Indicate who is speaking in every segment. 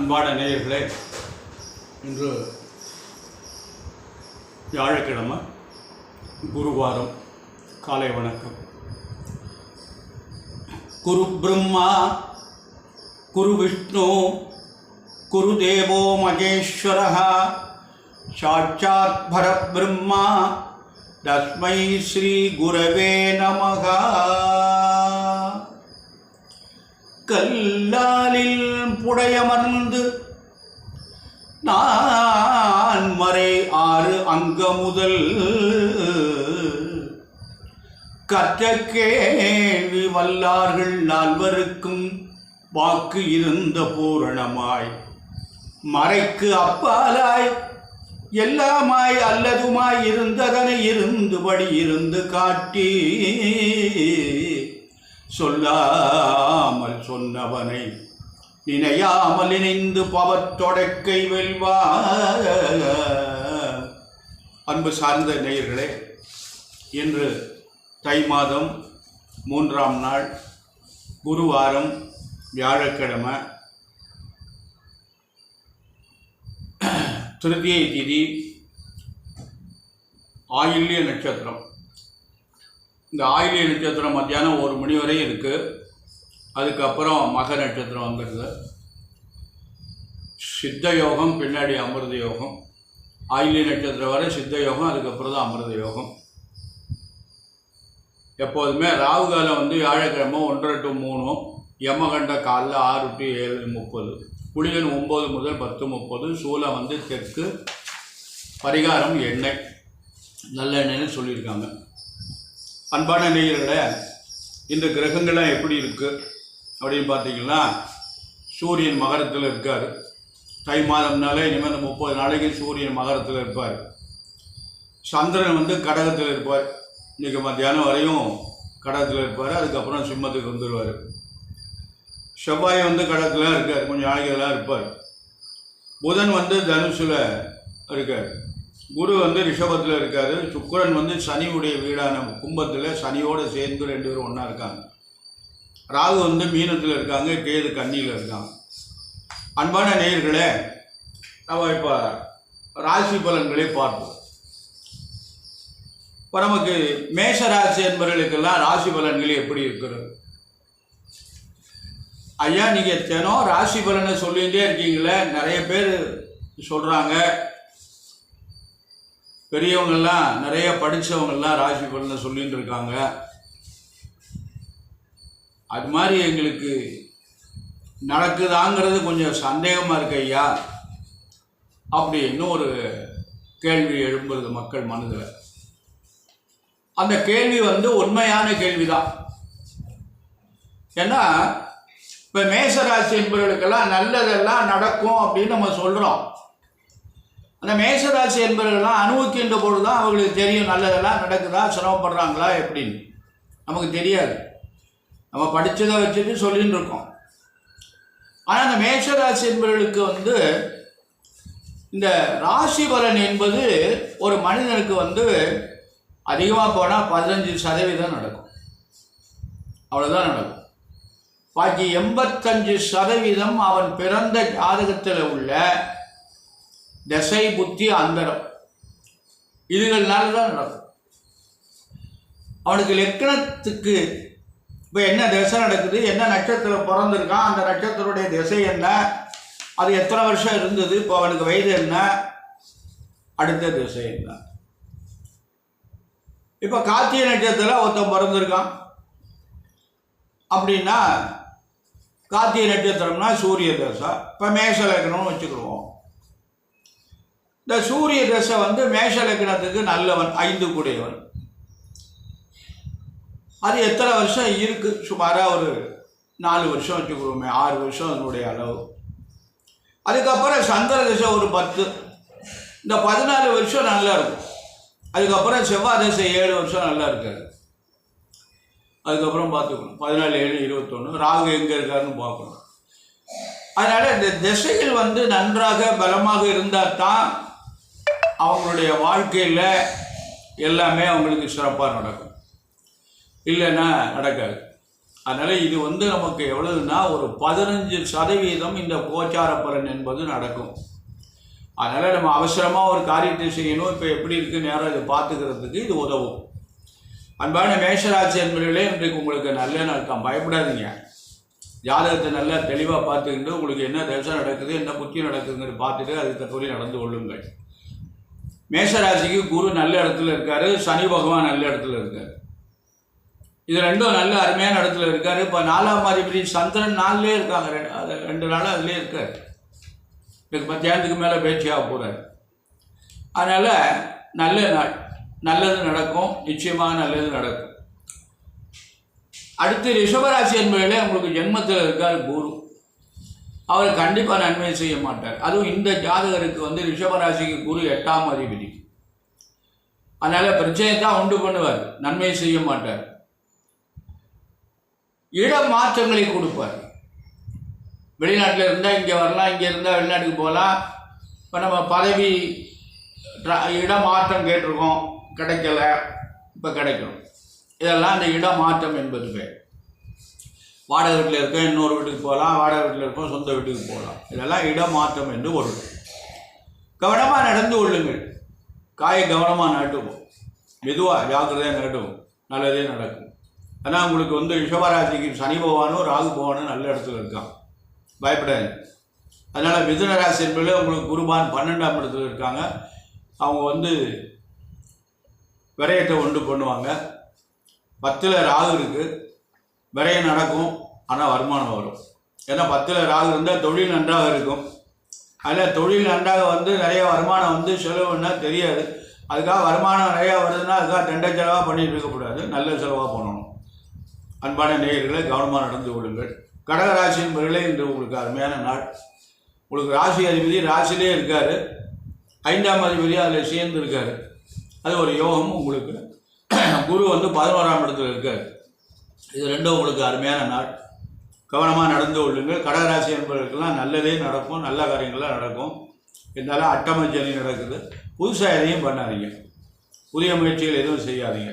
Speaker 1: அன்பான நேயர்களே, இன்று வியாழக்கிழமை குருவாரம். காலை வணக்கம். குரு பிரம்மா குரு விஷ்ணு குரு தேவோ மகேஸ்வரः சாட்சாத் பரபிரம்மா தஸ்மை ஸ்ரீ குரவே நமः. கல்லாலில் புடையமர்ந்து நான் மறை 6 அங்க முதல் கற்ற கேள்வி வல்லார்கள் 4 வாக்கு இருந்த பூரணமாய் மறைக்கு அப்பாலாய் எல்லாமாய் அல்லதுமாய் இருந்ததனை இருந்தபடி இருந்து காட்டி சொல்லாமல் சொன்னவனை நினையாமல் நினைந்து பவத்தொடக்கை வெல்வார். அன்பு சார்ந்த நேயர்களே, இன்று தை மாதம் 3ஆம் நாள் குருவாரம், வியாழக்கிழமை, திருதியை திதி, ஆயில்ய நட்சத்திரம். இந்த ஆயில்ய நட்சத்திரம் மத்தியானம் 1 மணி வரை இருக்குது. அதுக்கப்புறம் மக நட்சத்திரம் வந்துடுது. சித்த யோகம், பின்னாடி அமிர்த யோகம். ஆயில்ய நட்சத்திரம் வரை சித்த யோகம், அதுக்கப்புறம் தான் அமிர்த யோகம். எப்போதுமே ராகு காலம் வந்து வியாழக்கிழமை 1 to 3, யமகண்ட காலைல 6 to 7:30, குளிகன் 9 முதல் 10:30, சூலம் வந்து தெற்கு, பரிகாரம் எண்ணெய், நல்லெண்ணெய்னு சொல்லியிருக்காங்க. அன்பான நேயர்களே, இந்த கிரகங்கள்லாம் எப்படி இருக்குது அப்படின்னு பார்த்தீங்கன்னா, சூரியன் மகரத்தில் இருக்கார். தை மாதம்னாலே இனிமேல் இந்த 30 நாளைக்கு சூரியன் மகரத்தில் இருப்பார். சந்திரன் வந்து கடகத்தில் இருப்பார். இன்றைக்கி மத்தியானம் வரையும் கடகத்தில் இருப்பார். அதுக்கப்புறம் சிம்மத்துக்கு வந்துடுவார். செவ்வாய் வந்து கடகத்தில் இருக்கார், கொஞ்சம் நாளைக்கெல்லாம் இருப்பார். புதன் வந்து தனுஷில் இருக்கார். குரு வந்து ரிஷபத்தில் இருக்கார். சுக்கிரன் வந்து சனியுடைய வீடான கும்பத்தில் சனியோடு சேர்ந்து 2 பேரும் ஒன்றா இருக்காங்க. ராகு வந்து மீனத்தில் இருக்காங்க, கேது கன்னியில் இருக்காங்க. அன்பான நேயர்களே, நம்ம இப்போ ராசி பலன்களை பார்ப்போம். இப்போ நமக்கு மேஷ ராசி என்பவர்களுக்கெல்லாம் ராசி பலன்கள் எப்படி இருக்கிறது? ஐயா, நீங்கள் தினம் ராசி பலனை சொல்லிகிட்டே இருக்கீங்களே, நிறைய பேர் சொல்கிறாங்க. பெரியவங்கள்லாம், நிறைய படித்தவங்கள்லாம் ராசி பலனை சொல்லிகிட்டு இருக்காங்க. அது மாதிரி எங்களுக்கு நடக்குதாங்கிறது கொஞ்சம் சந்தேகமாக இருக்கு ஐயா அப்படின்னு ஒரு கேள்வி எழும்புறது மக்கள் மனதில். அந்த கேள்வி வந்து உண்மையான கேள்வி தான். ஏன்னா இப்போ மேசராசி என்பவர்களுக்கெல்லாம் நல்லதெல்லாம் நடக்கும் அப்படின்னு நம்ம சொல்கிறோம். அந்த மேசராசி என்பவர்கள்லாம் அனுபவிக்கின்ற பொழுது தான் அவங்களுக்கு தெரியும் நல்லதெல்லாம் நடக்குதா, சிரமப்படுறாங்களா எப்படின்னு. நமக்கு தெரியாது, நம்ம படித்ததை வச்சுட்டு சொல்லின்னு இருக்கோம். ஆனால் அந்த மேஷராசி என்பவர்களுக்கு வந்து இந்த ராசி பலன் என்பது ஒரு மனிதனுக்கு வந்து அதிகமாக போனால் 15% நடக்கும், அவ்வளோதான் நடக்கும். பாக்கி 85% அவன் பிறந்த ஜாதகத்தில் உள்ள தசை, புத்தி, அந்தரம் இதுகள்னால தான் நடக்கும். அவனுக்கு லக்னத்துக்கு இப்போ என்ன திசை நடக்குது, என்ன நட்சத்திரம் பிறந்திருக்கான், அந்த நட்சத்திரத்துடைய திசை என்ன, அது எத்தனை வருஷம் இருந்தது, இப்போ அவனுக்கு வயது என்ன, அடுத்த திசை என்ன. இப்போ கார்த்திகை நட்சத்திரம் ஒருத்தன் பிறந்திருக்கான் அப்படின்னா, கார்த்திகை நட்சத்திரம்னா சூரிய தசை. இப்போ மேஷ லக்னம்னு வச்சுக்கிடுவோம். இந்த சூரிய தசை வந்து மேஷ லக்னத்துக்கு நல்லவன், 5 கூடையவன். அது எத்தனை வருஷம் இருக்குது? சுமாராக ஒரு 4 வருஷம் வச்சுக்கிறோமே, 6 வருஷம் அதனுடைய அளவு. அதுக்கப்புறம் சந்திர தசை ஒரு 10, இந்த 14 வருஷம் நல்லா இருக்கும். அதுக்கப்புறம் செவ்வாய் தசை 7 வருஷம் நல்லா இருக்காது. அதுக்கப்புறம் பார்த்துக்கணும் 14, 7, 21 ராகு எங்கே இருக்காருன்னு பார்க்கணும். அதனால் இந்த திசைகள் வந்து நன்றாக பலமாக இருந்தால் தான் அவங்களுடைய வாழ்க்கையில் எல்லாமே அவங்களுக்கு சிறப்பாக நடக்கும். இல்லைன்னா நடக்காது. அதனால் இது வந்து நமக்கு எவ்வளவுன்னா ஒரு 15% இந்த கோச்சார பலன் என்பது நடக்கும். அதனால் நம்ம அவசரமாக ஒரு காரியத்தை செய்யணும், இப்போ எப்படி இருக்குது நேரம் இதை பார்த்துக்கிறதுக்கு இது உதவும். அன்பான மேஷராசி என்பவர்களே, இன்றைக்கு உங்களுக்கு நல்ல நாள் தான், பயப்படாதீங்க. ஜாதகத்தை நல்லா தெளிவாக பார்த்துக்கிட்டு உங்களுக்கு என்ன தசை நடக்குது, என்ன புத்தி நடக்குதுங்கிறது பார்த்துட்டு அதுக்கு தக்கவழி நடந்து கொள்ளுங்கள். மேஷராசிக்கு குரு நல்ல இடத்துல இருக்கார், சனி பகவான் நல்ல இடத்துல இருக்கார். இது ரெண்டும் நல்ல அருமையான இடத்துல இருக்கார். இப்போ 4ஆம் அதிபதி சந்திரன் 4லே இருக்காங்க, 2 நாள் அதுலேயே இருக்கார். இதுக்கு 10 மேலே பேச்சியாக போகிறார். அதனால் நல்ல நாள், நல்லது நடக்கும், நிச்சயமாக நல்லது நடக்கும். அடுத்து ரிஷபராசி என்பதிலே உங்களுக்கு ஜென்மத்தில் இருக்கார் குரு. அவர் கண்டிப்பாக நன்மை செய்ய மாட்டார். அதுவும் இந்த ஜாதகருக்கு வந்து ரிஷபராசிக்கு குரு 8ஆம் அதிபதி. அதனால் பிரச்சனை தான் உண்டு பண்ணுவார், நன்மை செய்ய மாட்டார். இட மாற்றங்களை கொடுப்பார். வெளிநாட்டில் இருந்தால் இங்கே வரலாம், இங்கே இருந்தால் வெளிநாட்டுக்கு போகலாம். இப்போ நம்ம பதவி இடமாற்றம் கேட்டிருக்கோம், கிடைக்கல, இப்போ கிடைக்கும். இதெல்லாம் அந்த இடமாற்றம் என்பது பேர். வாடகை வீட்டில் இருக்க இன்னொரு வீட்டுக்கு போகலாம், வாடகை வீட்டில் இருக்கோம் சொந்த வீட்டுக்கு போகலாம். இதெல்லாம் இடமாற்றம் என்று வரும். கவனமாக நடந்து கொள்ளுங்கள். காயை கவனமாக நாட்டுவோம், மெதுவாக ஜாக்கிரதையாக நாட்டுவோம், நல்லதே நடக்கும். ஆனால் உங்களுக்கு வந்து ரிஷபராசிக்கு சனி பகவானும் ராகு பகவானும் நல்ல இடத்துல இருக்கான், பயப்படாது. அதனால் மிதுன ராசி என்பதில் உங்களுக்கு குருபான் 12ஆம் இடத்துல இருக்காங்க. அவங்க வந்து விரயத்தை உண்டு பண்ணுவாங்க. 10ல் ராகு இருக்குது, விரயம் நடக்கும், ஆனால் வருமானம் வரும். ஏன்னா 10ல் ராகு இருந்தால் தொழில் நன்றாக இருக்கும். அதில் தொழில் நன்றாக வந்து நிறைய வருமானம் வந்து செலவுன்னா தெரியாது. அதுக்காக வருமானம் நிறையா வருதுன்னா அதுக்காக தண்டை செலவாக பண்ணிட்டு இருக்கக்கூடாது, நல்ல செலவாக பண்ணணும். அன்பான நேயர்களை கவனமாக நடந்து கொள்ளுங்கள். கடகராசி என்பவர்களே, இன்று உங்களுக்கு அருமையான நாள். உங்களுக்கு ராசி அதிபதி ராசிலே இருக்கார், 5ஆம் அதிபதி அதில் சேர்ந்து இருக்கார். அது ஒரு யோகம் உங்களுக்கு. குரு வந்து 11ஆம் இடத்துல இருக்கார். இது ரெண்டும் உங்களுக்கு அருமையான நாள். கவனமாக நடந்து கொள்ளுங்கள். கடகராசி என்பவர்களுக்கெல்லாம் நல்லதே நடக்கும், நல்ல காரியங்கள்லாம் நடக்கும். இருந்தாலும் அட்டம சனி நடக்குது. புதுசாக எதையும் பண்ணாதீங்க, புதிய முயற்சிகள் எதுவும் செய்யாதீங்க.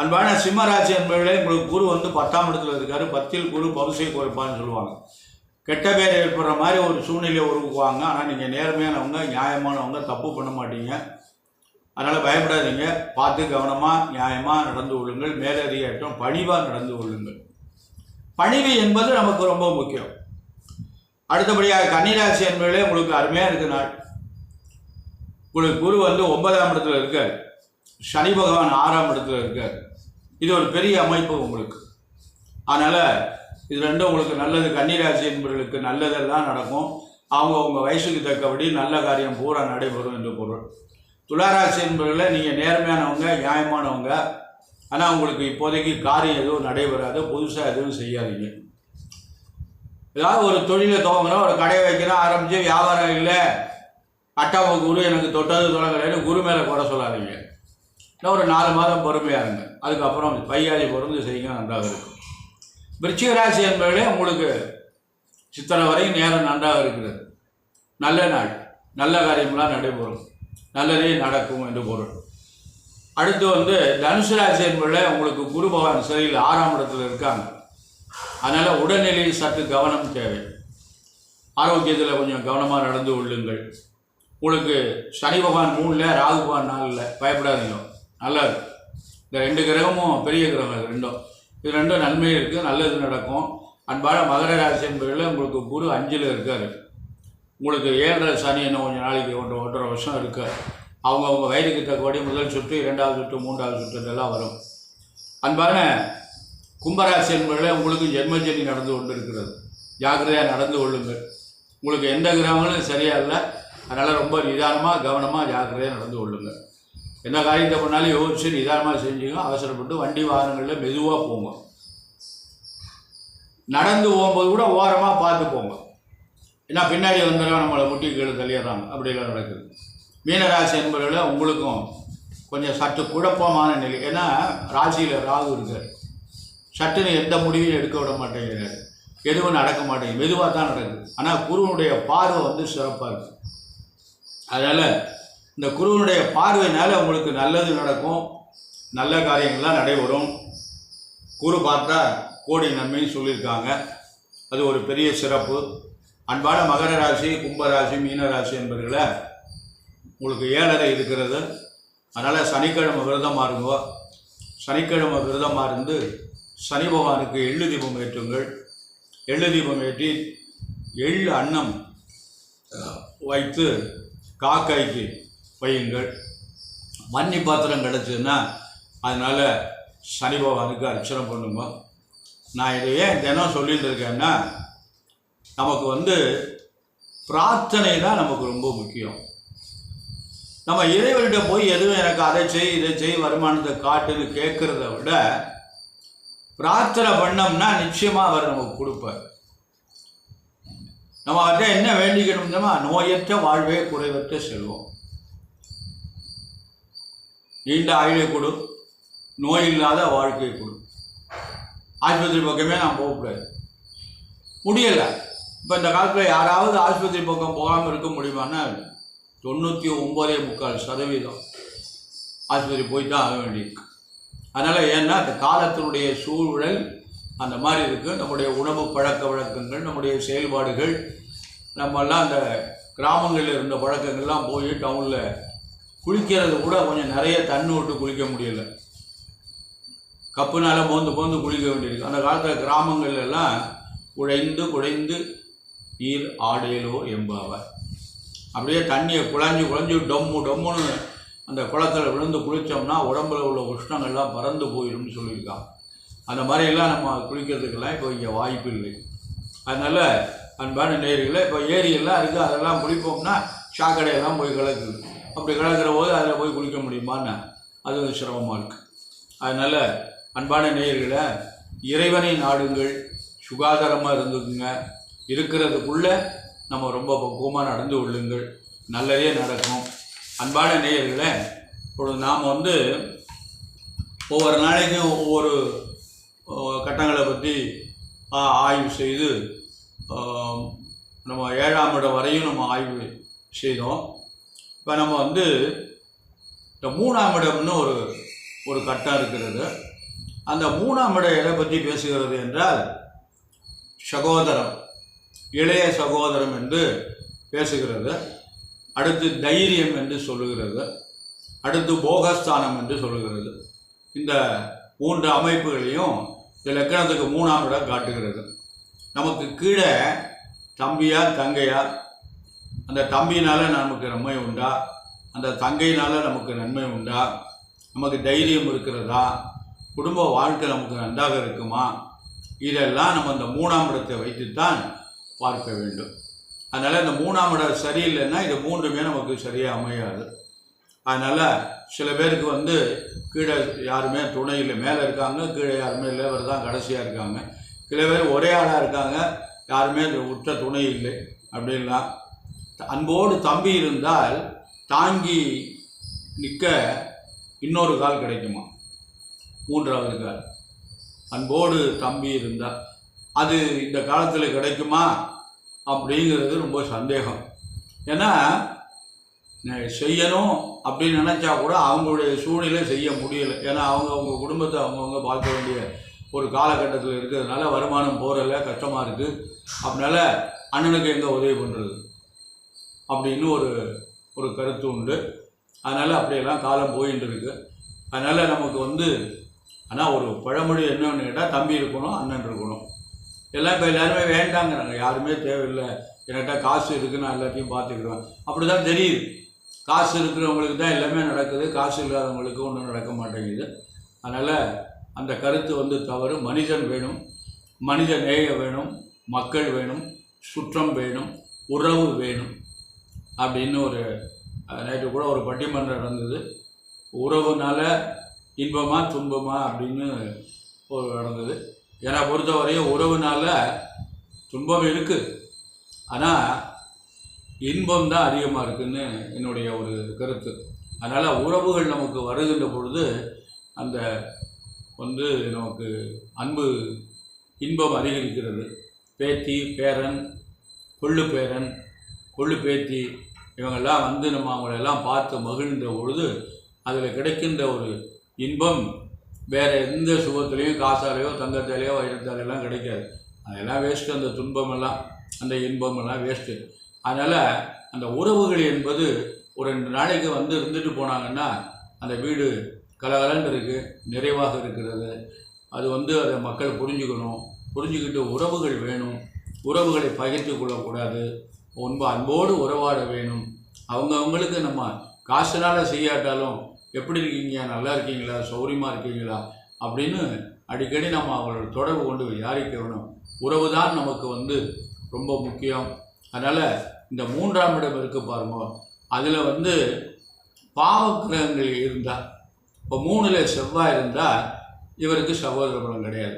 Speaker 1: அன்பான சிம்மராசி என்பவர்களே, உங்களுக்கு குரு வந்து 10ஆம் இடத்துல இருக்கார். 10ல் குரு பவுசை குறைப்பான்னு சொல்லுவாங்க. கெட்ட பேர் ஏற்படுற மாதிரி ஒரு சூழ்நிலையை உருவாக்குவாங்க. ஆனால் நீங்கள் நேர்மையானவங்க, நியாயமானவங்க, தப்பு பண்ண மாட்டீங்க. அதனால் பயப்படாதீங்க. பார்த்து கவனமாக நியாயமாக நடந்து கொள்ளுங்கள். மேலதிகாரம் பணிவாக நடந்து கொள்ளுங்கள். பணிவு என்பது நமக்கு ரொம்ப முக்கியம். அடுத்தபடியாக கன்னிராசி என்பதிலே உங்களுக்கு அருமையாக இருக்க நாள். உங்களுக்கு குரு வந்து 9ஆம் இடத்துல இருக்கார், சனி பகவான் 6ஆம் இடத்துல இருக்கார். இது ஒரு பெரிய அமைப்பு உங்களுக்கு. அதனால் இது ரெண்டும் உங்களுக்கு நல்லது. கன்னிராசி என்பவர்களுக்கு நல்லதெல்லாம் நடக்கும். அவங்க வயசுக்கு தக்கபடி நல்ல காரியம் பூரா நடைபெறும் என்று பொருள். துளாராசி என்பவர்களில் நீங்கள் நேர்மையானவங்க, நியாயமானவங்க. ஆனால் உங்களுக்கு இப்போதைக்கு காரியம் எதுவும் நடைபெறாது, புதுசாக எதுவும் செய்யாதீங்க. ஏதாவது ஒரு தொழிலை துவங்குறோம், ஒரு கடையை வைக்கிறோம், ஆரம்பித்து வியாபாரம் இல்லை, அட்டாவை குரு எனக்கு தொட்டது தொடங்கலைன்னு குரு மேலே குறை சொல்லாதீங்க. இன்னும் ஒரு 4 மாதம் பொறுமையாக இருங்க, அதுக்கப்புறம் பையாதி பொருந்து செய்யுங்க, நன்றாக இருக்கும். விருச்சிக ராசி என்பவர்களே, உங்களுக்கு சித்திரை வரையும் நேரம் நன்றாக இருக்கிறது. நல்ல நாள், நல்ல காரியங்களாம் நடைபெறும், நல்லதே நடக்கும் என்று பொருள். அடுத்து வந்து தனுசு ராசி என்பதில் உங்களுக்கு குரு பகவான் சரியில் 6ஆம் இடத்துல இருக்காங்க. அதனால் உடல்நிலையில் சற்று கவனம் தேவை. ஆரோக்கியத்தில் கொஞ்சம் கவனமாக நடந்து கொள்ளுங்கள். உங்களுக்கு சனி பகவான் 3ல், ராகு பகவான் 4ல், பயப்படாதீங்க, நல்லது. இந்த 2 கிரகமும் பெரிய கிரகம், இது ரெண்டும் நன்மை இருக்குது, நல்லது நடக்கும். அன்பான மகர ராசி என்பதில் உங்களுக்கு குரு 5ல் இருக்கார். உங்களுக்கு 7ல் சனி இன்னும் கொஞ்சம் நாளைக்கு 1.5 வருஷம் இருக்கார். அவங்கவுங்க வயதுக்கு தக்கபடி முதல் சுற்று, 2வது சுற்று, 3வது சுற்று இதெல்லாம் வரும். அன்பான கும்பராசி என்பதில் உங்களுக்கு ஜென்மஜனி நடந்து கொண்டு இருக்கிறது. ஜாக்கிரதையாக நடந்து கொள்ளுங்கள். உங்களுக்கு எந்த கிரகங்களும் சரியா இல்லை. அதனால் ரொம்ப நிதானமாக கவனமாக ஜாக்கிரதையாக நடந்து கொள்ளுங்கள். எந்த காரியத்தை பண்ணாலும் யோசிச்சு நிதானமாக செஞ்சுங்க. அவசரப்பட்டு வண்டி வாகனங்களில் மெதுவாக போங்க. நடந்து போகும்போது கூட ஓரமாக பார்த்து போங்க. ஏன்னா பின்னாடி வந்துடுறோம், நம்மளை முட்டி கீழே தள்ளிடுறாங்க, அப்படியெல்லாம் நடக்குது. மீனராசி என்பவர்கள் உங்களுக்கும் கொஞ்சம் சற்று குழப்பமான நிலை. ஏன்னா ராசியில் ராகு இருக்கார். சட்டுன்னு எந்த முடிவையும் எடுக்க விட மாட்டேங்கிறார், எதுவும் நடக்க மாட்டேங்குது, மெதுவாக தான் நடக்குது. ஆனால் குருவனுடைய பார்வை வந்து சிறப்பாக இருக்குது. அதனால் இந்த குருவனுடைய பார்வையினால் உங்களுக்கு நல்லது நடக்கும், நல்ல காரியங்கள்லாம் நடைபெறும். குரு பார்த்தா கோடி நன்மைன்னு சொல்லியிருக்காங்க. அது ஒரு பெரிய சிறப்பு. அன்பான மகர ராசி, கும்பராசி, மீனராசி என்பவர்களை உங்களுக்கு 7.5 இருக்கிறது. அதனால் சனிக்கிழமை விரதமாக இருங்கோ. சனிக்கிழமை விரதமாக இருந்து சனி பகவானுக்கு எள்ளு தீபம் ஏற்றுங்கள். எள்ளு தீபம் ஏற்றி எள்ளு அன்னம் வைத்து காக்காய்க்கு வையுங்கள். மண்ணி பாத்திரம் கிடச்சுன்னா அதனால் சனி பகவானுக்கு அர்ச்சனை பண்ணுங்க. நான் இதை ஏன் தினம் சொல்லிட்டு இருக்கேன்னா, நமக்கு பிரார்த்தனை தான் நமக்கு ரொம்ப முக்கியம். நம்ம இறைவன்கிட்ட போய் எதுவும் எனக்கு அதை செய் இதை செய் வருமானத்தை காட்டுன்னு கேட்குறத விட பிரார்த்தனை பண்ணோம்னா நிச்சயமாக அவர் நமக்கு கொடுப்பார். நம்ம அவர்கிட்ட என்ன வேண்டிக்கணும்னா, நோயற்ற வாழ்வே குறைவற்ற செல்வம், நீண்ட ஆயுளை கொடு, நோய் இல்லாத வாழ்க்கை கொடு. ஆஸ்பத்திரி பக்கமே நான் போகக்கூடாது, முடியலை. இப்போ இந்த காலத்தில் யாராவது ஆஸ்பத்திரி பக்கம் போகாமல் இருக்க முடியுமான்னா 99.4% ஆஸ்பத்திரி போய் தான் ஆக வேண்டியிருக்கு. அதனால் ஏன்னா அந்த காலத்தினுடைய சூழல் அந்த மாதிரி இருக்குது. நம்முடைய உணவு பழக்க வழக்கங்கள், நம்முடைய செயல்பாடுகள், நம்மெல்லாம் அந்த கிராமங்களில் இருந்த பழக்கங்கள்லாம் போய் டவுனில் குளிக்கிறது கூட கொஞ்சம் நிறைய தண்ணி விட்டு குளிக்க முடியலை, கப்புனால் மோந்து குளிக்க வேண்டியிருக்கு. அந்த காலத்தில் கிராமங்கள்லாம் குழைந்து குழைந்து நீர் ஆடையிலோ என்பாவர். அப்படியே தண்ணியை குழஞ்சி டொம்முன்னு அந்த குளத்தில் விழுந்து குளித்தோம்னா உடம்புல உள்ள உஷ்ணங்கள்லாம் பறந்து போயிடும்னு சொல்லியிருக்காங்க. அந்த மாதிரியெல்லாம் நம்ம குளிக்கிறதுக்கெல்லாம் இப்போ இங்கே வாய்ப்பு இல்லை. அதனால் அன்பான நேயர்களே, இப்போ ஏரியெல்லாம் இருக்குது, அதெல்லாம் குளிப்போம்னா சாக்கடையெல்லாம் போய் கலக்குது. அப்படி கலக்கிற போது அதில் போய் குளிக்க முடியுமான்னு அது சிரமமாக இருக்குது. அதனால் அன்பான நேயர்களை, இறைவனை நாடுங்கள், சுகாதாரமாக இருந்துக்குங்க. இருக்கிறதுக்குள்ளே நம்ம ரொம்ப பக்குவமாக நடந்து கொள்ளுங்கள், நல்லதே நடக்கும். அன்பான நேயர்களே, இப்பொழுது நாம் ஒவ்வொரு நாளைக்கும் ஒவ்வொரு கட்டங்களை பற்றி ஆய்வு செய்து நம்ம 7ஆம் இடம் வரையும் நம்ம ஆய்வு செய்தோம். இப்போ நம்ம இந்த 3ஆம் இடம்னு ஒரு கட்டம் இருக்கிறது. அந்த 3ஆம் இடம் எதை பற்றி பேசுகிறது என்றால், சகோதரம், இளைய சகோதரம் என்று பேசுகிறது. அடுத்து தைரியம் என்று சொல்லுகிறது. அடுத்து போகஸ்தானம் என்று சொல்லுகிறது. இந்த 3 அமைப்புகளையும் இந்த லக்கணத்துக்கு 3ஆம் இடம் காட்டுகிறது. நமக்கு கீழே தம்பியா தங்கையா, அந்த தம்பியினால் நமக்கு நன்மை உண்டா, அந்த தங்கையினால் நமக்கு நன்மை உண்டா, நமக்கு தைரியம் இருக்கிறதா, குடும்ப வாழ்க்கை நமக்கு நன்றாக இருக்குமா, இதெல்லாம் நம்ம இந்த 3ஆம் இடத்தை வைத்துத்தான் பார்க்க வேண்டும். அதனால் இந்த 3ஆம் இடம் சரியில்லைன்னா இது 3மே நமக்கு சரியாக அமையாது. அதனால் சில பேருக்கு கீழே யாருமே துணை இல்லை, மேலே இருக்காங்க, கீழே யாருமே இல்லை, இவர் தான் கடைசியாக இருக்காங்க. சில பேர் ஒரே ஆளாக இருக்காங்க, யாருமே உற்ற துணை இல்லை. அப்படின்லாம் அன்போடு தம்பி இருந்தால் தாங்கி நிற்க இன்னொரு கால் கிடைக்குமா, 3ஆவது கால். அன்போடு தம்பி இருந்தால் அது இந்த காலத்தில் கிடைக்குமா அப்படிங்கிறது ரொம்ப சந்தேகம். ஏன்னா செய்யணும் அப்படின்னு நினச்சா கூட அவங்களுடைய சூழ்நிலை செய்ய முடியலை. ஏன்னா அவங்க குடும்பத்தை அவங்கவுங்க பார்க்க வேண்டிய ஒரு காலகட்டத்தில் இருக்கிறதுனால வருமானம் போகிறல, கஷ்டமாக இருக்குது. அதனால அண்ணனுக்கு எங்கே உதவி பண்ணுறது அப்படின்னு ஒரு கருத்து உண்டு. அதனால் அப்படியெல்லாம் காலம் போயின்னு இருக்குது. அதனால் நமக்கு ஆனால் ஒரு பழமொழி என்னன்னு கேட்டால், தம்பி இருக்கணும், அண்ணன் இருக்கணும். எல்லாம் இப்போ எல்லாருமே வேண்டாங்கிறாங்க, யாருமே தேவையில்லை, என்கிட்ட காசு இருக்குது, நான் எல்லாத்தையும் பார்த்துக்குறேன். அப்படி தான் தெரியுது. காசு இருக்கிறவங்களுக்கு தான் எல்லாமே நடக்குது, காசு இல்லாதவங்களுக்கு ஒன்றும் நடக்க மாட்டேங்குது. அதனால் அந்த கருத்து தவறு. மனிதன் வேணும், மனித நேயம் வேணும், மக்கள் வேணும், சுற்றம் வேணும், உறவு வேணும் அப்படின்னு நேற்று கூட ஒரு பட்டிமன்றம் நடந்தது. உறவுனால இன்பமா துன்பமா அப்படின்னு நடந்தது. என்னை பொறுத்தவரையும் உறவுனால துன்பம் இருக்குது, ஆனால் இன்பம் தான் அதிகமாக இருக்குதுன்னு என்னுடைய ஒரு கருத்து. அதனால் உறவுகள் நமக்கு வருகின்ற பொழுது அந்த நமக்கு அன்பு இன்பம் அதிகரிக்கிறது. பேத்தி பேரன், கொள்ளு பேரன், கொள்ளு பேத்தி, இவங்கெல்லாம் நம்ம அவங்களெல்லாம் பார்த்து மகிழ்ந்த பொழுது அதில் கிடைக்கின்ற ஒரு இன்பம் வேறு எந்த சுகத்துலேயும் காசாலேயோ தங்கத்தாலேயோ வைரத்தாலேயெல்லாம் கிடைக்காது. அதெல்லாம் வேஸ்ட்டு. அந்த துன்பமெல்லாம் அந்த இன்பமெல்லாம் வேஸ்ட்டு. அதனால் அந்த உறவுகள் என்பது ஒரு 2 நாளைக்கு வந்து இருந்துட்டு போனாங்கன்னா அந்த வீடு கலகலன்னு இருக்குது, நிறைவாக இருக்கிறது. அது வந்து அதை மக்கள் புரிஞ்சுக்கணும். புரிஞ்சுக்கிட்டு உறவுகள் வேணும், உறவுகளை பகிர்ந்து கொள்ளக்கூடாது, அன்போடு உறவாட வேணும். அவங்களுக்கு நம்ம காசுனால் செய்யாட்டாலும் எப்படி இருக்கீங்க, நல்லா இருக்கீங்களா, சௌரியமாக இருக்கீங்களா அப்படின்னு அடிக்கடி நம்ம அவங்களோட தொடர்பு கொண்டு விசாரிக்க வேணும். உறவு தான் நமக்கு வந்து ரொம்ப முக்கியம். அதனால் இந்த 3ஆம் இடம் இருக்குது பாருங்க, அதில் வந்து பாவக்கிரகங்கள் இருந்தால், இப்போ 3ல் செவ்வாய் இருந்தால் இவருக்கு சகோதர பலம் கிடையாது.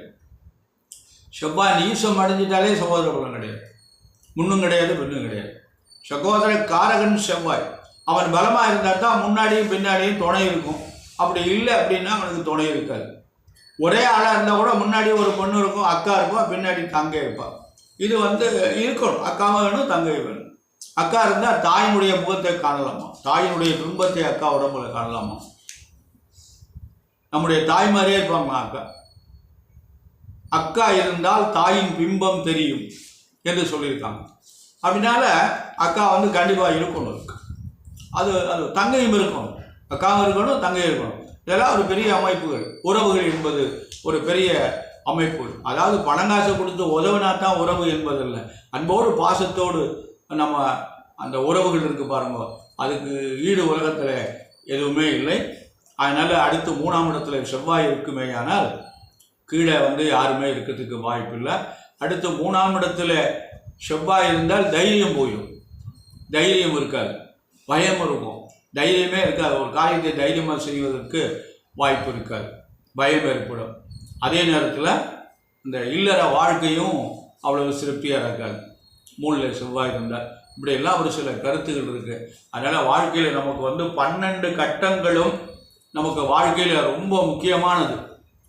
Speaker 1: செவ்வாய் நீசம் அடைஞ்சிட்டாலே சகோதர பலம் கிடையாது, முன்னும் கிடையாது பின்னும் கிடையாது. சகோதர காரகன் செவ்வாய். அவன் பலமாக இருந்தால் தான் முன்னாடியும் பின்னாடியும் துணை இருக்கும். அப்படி இல்லை அப்படின்னா அவனுக்கு துணை இருக்காது. ஒரே ஆளாக இருந்தால் கூட முன்னாடி ஒரு பொண்ணு இருக்கும், அக்கா இருக்கும், பின்னாடி தங்கை இருப்பாள். இது வந்து இருக்கணும். அக்காவும் வேணும், தங்கை வேணும். அக்கா இருந்தால் தாயினுடைய முகத்தை காணலாமா, தாயினுடைய துன்பத்தை அக்கா உடம்புல காணலாமா. நம்முடைய தாய் மாதிரியே இருப்பாங்களா அக்கா. அக்கா இருந்தால் தாயின் பிம்பம் தெரியும் என்று சொல்லியிருக்காங்க. அப்படின்னால அக்கா வந்து கண்டிப்பாக இருக்கணும். அது தங்கையும் இருக்கணும், அக்காவும் இருக்கணும், தங்கையும் இருக்கணும். இதெல்லாம் ஒரு பெரிய அமைப்புகள். உறவுகள் என்பது ஒரு பெரிய அமைப்பு. அதாவது பணங்காசை கொடுத்து உதவினா தான் உறவு என்பதில்லை. அன்போடு பாசத்தோடு நம்ம அந்த உறவுகள் இருக்குது பாருங்க, அதுக்கு ஈடு உலகத்தில் எதுவுமே இல்லை. அதனால் அடுத்து 3ஆம் இடத்துல செவ்வாய் இருக்குமே, ஆனால் கீழே வந்து யாருமே இருக்கிறதுக்கு வாய்ப்பு இல்லை. அடுத்து 3ஆம் இடத்துல செவ்வாய் இருந்தால் தைரியம் போயிடும், தைரியம் இருக்காது, பயம் இருக்கும், தைரியமே இருக்காது. ஒரு காரியத்தை தைரியமாக செய்வதற்கு வாய்ப்பு இருக்காது, பயம் ஏற்படும். அதே நேரத்தில் இந்த இல்லற வாழ்க்கையும் அவ்வளவு திருப்தியாக இருக்காது 3ல் செவ்வாய் இருந்தால். இப்படியெல்லாம் ஒரு சில கருத்துகள் இருக்குது. அதனால் வாழ்க்கையில் நமக்கு வந்து 12 கட்டங்களும் நமக்கு வாழ்க்கையில் ரொம்ப முக்கியமானது.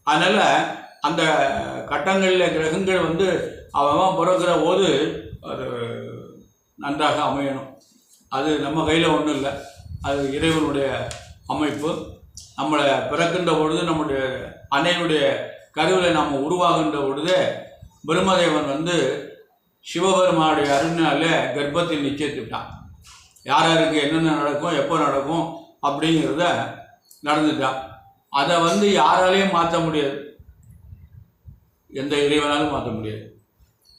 Speaker 1: அதனால் அந்த கட்டங்களில் கிரகங்கள் வந்து அவன் பிறக்கிற போது அது நன்றாக அமையணும். அது நம்ம கையில் ஒன்றும் இல்லை, அது இறைவனுடைய அமைப்பு. நம்மளை பிறக்கின்ற பொழுது நம்முடைய அன்னையினுடைய கருவில் நாம் உருவாகின்ற பொழுதே பிரம்மதேவன் வந்து சிவபெருமானுடைய அருணால கர்ப்பத்தில் நிச்சயித்துட்டான். யார் யாருக்கு என்னென்ன நடக்கும், எப்போ நடக்கும் அப்படிங்கிறத நடந்துட்டான். அதை வந்து யாராலையும் மாற்ற முடியாது, எந்த இறைவனாலும் மாற்ற முடியாது.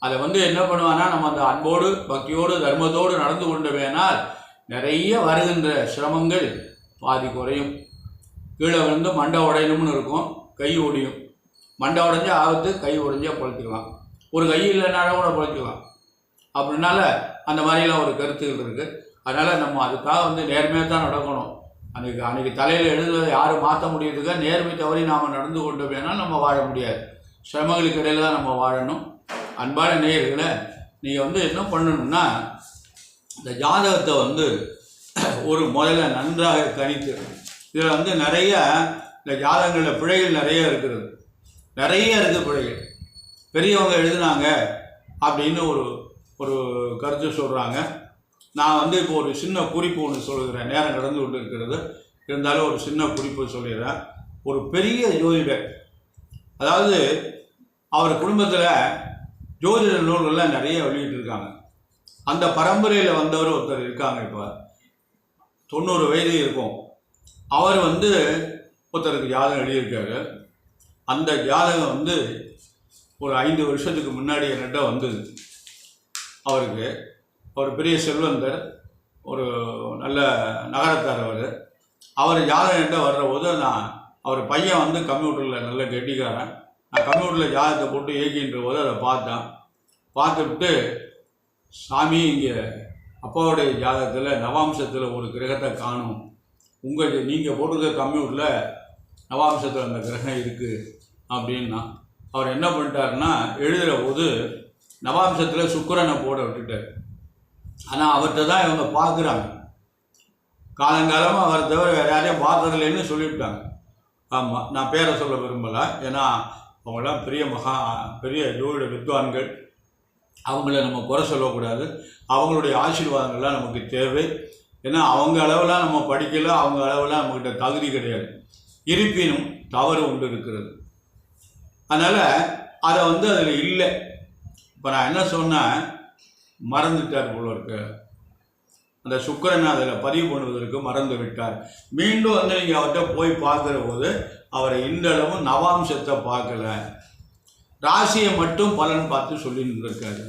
Speaker 1: அதை வந்து என்ன பண்ணுவான்னா, நம்ம அந்த அன்போடு பக்தியோடு தர்மத்தோடு நடந்து கொண்டு வேணால் நிறைய வருகின்ற சிரமங்கள் பாதி குறையும். கீழே வந்து மண்டை உடையணும்னு இருக்கும், கை ஒடியும். மண்டை உடைஞ்சா ஆபத்து, கை உடைஞ்சா பொழைச்சிக்கலாம். ஒரு கை இல்லைனாலும் கூட பொழைச்சிக்கலாம். அப்படின்னால அந்த மாதிரிலாம் ஒரு கருத்துகள் இருக்குது. அதனால் நம்ம அதுக்காக வந்து நேர்மையாக தான் நடக்கணும். அன்றைக்கி தலையில் எழுதுவதை யாரும் மாற்ற முடியறதுக்கா நேர்மை தவறி நாம் நடந்து கொண்டு வேணால் நம்ம வாழ முடியாது. சிரமங்களுக்கு இடையில் தான் நம்ம வாழணும். அன்பான நேயர்களை நீங்கள் வந்து என்ன பண்ணணும்னா, இந்த ஜாதகத்தை வந்து ஒரு முதல்ல நன்றாக கணித்து, இதில் வந்து நிறைய இந்த ஜாதகங்களில் பிழைகள் நிறைய இருக்குது, நிறைய இருக்குது பிழைகள். பெரியவங்க எழுதுனாங்க அப்படின்னு ஒரு கருத்து சொல்கிறாங்க. நான் வந்து இப்போ ஒரு சின்ன குறிப்பு ஒன்று சொல்கிறேன், நேரம் கடந்து கொண்டு இருக்கிறது, இருந்தாலும் ஒரு சின்ன குறிப்பு சொல்லிடுறேன். ஒரு பெரிய ஜோதிடர், அதாவது அவர் குடும்பத்தில் ஜோதிட நூல்கள்லாம் நிறைய வெளியிட்டிருக்காங்க. அந்த பரம்பரையில் வந்தவர் ஒருத்தர் இருக்காங்க. இப்போ 90 வயது இருக்கும். அவர் வந்து ஒருத்தருக்கு ஜாதகம் எழுதியிருக்காரு. அந்த ஜாதகம் வந்து ஒரு 5 வருஷத்துக்கு முன்னாடி என்கிட்ட வந்தது. அவர் பெரிய செல்வந்தர், ஒரு நல்ல நகரத்தார். அவர் ஜாதகம் என்கிட்ட வர்ற போது அவர் பையன் வந்து கம்ப்யூட்டரில் நல்ல கெட்டிக்காரன். நான் கம்ப்யூட்டரில் ஜாதகத்தை போட்டு இயக்கின்ற போது அதை பார்த்துவிட்டு, சாமி இங்கே அப்பாவுடைய ஜாதகத்தில் நவாம்சத்தில் ஒரு கிரகத்தை காணும், நீங்கள் போட்டிருக்க கம்ப்யூட்டரில் நவாம்சத்தில் அந்த கிரகம் இருக்குது அப்படின்னா, அவர் என்ன பண்ணிட்டாருன்னா, எழுதுகிற போது நவாம்சத்தில் சுக்கிரனை போட விட்டுட்டார். ஆனால் அவர்கிட்ட தான் இவங்க பார்க்குறாங்க. காலங்காலமாக அவரை தவிர வேறு யாரையும் பார்க்கறதில்லைன்னு சொல்லிவிட்டாங்க. ஆமாம், நான் பேரை சொல்ல விரும்பலை, ஏன்னா அவங்களாம் பெரிய ஜோதிட வித்வான்கள். அவங்கள நம்ம குறை சொல்லக்கூடாது. அவங்களுடைய ஆசீர்வாதங்கள்லாம் நமக்கு தேவை. ஏன்னா அவங்க அளவெல்லாம் நம்ம படிக்கலை, அவங்க அளவெல்லாம் நம்மக்கிட்ட தகுதி கிடையாது. இருப்பினும் தவறு ஒன்று இருக்கிறது. அதனால் அதை வந்து அதில் இல்லை. இப்போ நான் என்ன சொன்னேன், மறந்துட்டார் போல இருக்கு. அந்த சுக்கிரனை அதில் பதிவு பண்ணுவதற்கு மறந்து விட்டார். மீண்டும் வந்து நீங்கள் அவர்கிட்ட போய் பார்க்குற போது அவரை இன்றளவும் நவாம்சத்தை பார்க்கல, ராசியை மட்டும் பலன் பார்த்து சொல்லிட்டு இருக்காரு.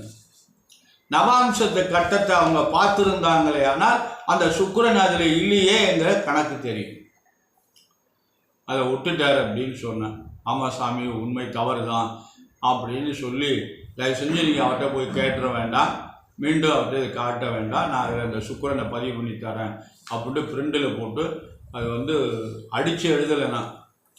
Speaker 1: நவாம்சத்தை கட்டத்தை அவங்க பார்த்துருந்தாங்களே, ஆனால் அந்த சுக்கிரன் அதில் இல்லையே என்கிற கணக்கு தெரியும். அதை விட்டுட்டார் அப்படின்னு சொன்னேன். ஆமாம் சாமி, உண்மை தவறு தான் அப்படின்னு சொல்லி தயவு செஞ்சு நீங்கள் அவர்கிட்ட போய் கேட்டுற வேண்டாம், மீண்டும் அவர்கிட்ட இதை காட்ட வேண்டாம், நான் அதில் அந்த சுக்கிரனை பதிவு பண்ணி தரேன் அப்படின்ட்டு பிரிண்டில் போட்டு அது வந்து அடித்து எழுதலைன்னா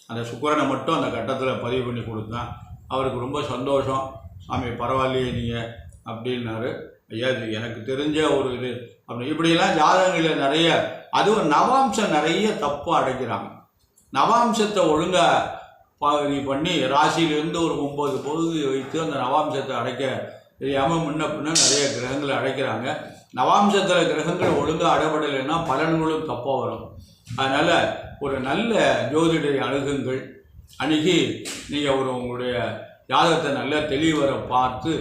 Speaker 1: அந்த சுக்கிரனை மட்டும் அந்த கட்டத்தில் பதிவு பண்ணி கொடுத்தேன். அவருக்கு ரொம்ப சந்தோஷம். சாமி பரவாயில்லையே நீங்கள் அப்படின்னாரு. ஐயா இது எனக்கு தெரிஞ்ச ஒரு இது அப்படி இப்படிலாம் ஜாதகங்களில் நிறைய, அதுவும் நவாம்சம் நிறைய தப்பு அடைக்கிறாங்க. நவாம்சத்தை ஒழுங்காக பண்ணி ராசியிலேருந்து ஒரு 9 பகுதி வைத்து அந்த நவாம்சத்தை அடைக்க தெரியாமல் முன்ன பின்ன நிறைய கிரகங்களை அடைக்கிறாங்க. நவாம்சத்தில் கிரகங்கள் ஒழுங்காக அடைபடலைன்னா பலன்களும் தப்பாக வரும். அதனால் ஒரு நல்ல ஜோதிடரை அணுகுங்கள். அணுகி நீங்கள் உங்களுடைய ஜாதகத்தை நல்லா தெளிவர பார்த்து,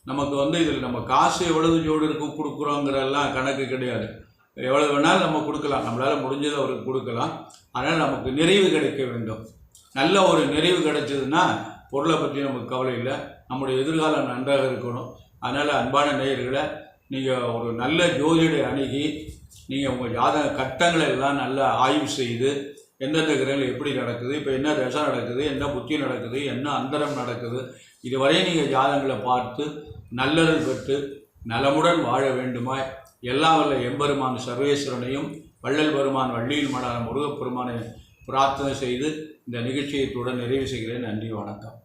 Speaker 1: நமக்கு வந்து இதில் நம்ம காசு எவ்வளவு ஜோதிடருக்கு கொடுக்குறோங்கிறதெல்லாம் கணக்கு கிடையாது. எவ்வளோ வேணாலும் நம்ம கொடுக்கலாம், நம்மளால் முடிஞ்சதை அவருக்கு கொடுக்கலாம். அதனால் நமக்கு நிறைவு கிடைக்க வேண்டும். நல்ல ஒரு நிறைவு கிடைச்சதுன்னா பொருளை பற்றி நமக்கு கவலை இல்லை, நம்முடைய எதிர்காலம் நன்றாக இருக்கணும். அதனால் அன்பான நேயர்களை, நீங்கள் ஒரு நல்ல ஜோதிடரை அணுகி நீங்கள் உங்கள் ஜாதக கட்டங்களை எல்லாம் நல்லா ஆய்வு செய்து, எந்தெந்த கிரகங்கள் எப்படி நடக்குது, இப்போ என்ன தசை நடக்குது, என்ன புத்தி நடக்குது, என்ன அந்தரம் நடக்குது, இதுவரை நீங்கள் ஜாதகங்களை பார்த்து நல்லருள் பெற்று நலமுடன் வாழ வேண்டுமாய் எல்லாம் வல்ல எம்பெருமான் சர்வேஸ்வரனையும் வள்ளல் பெருமான் வள்ளியில் மடான முருகப்பெருமானை பிரார்த்தனை செய்து இந்த நிகழ்ச்சியை நிறைவு செய்கிறேன். நன்றி, வணக்கம்.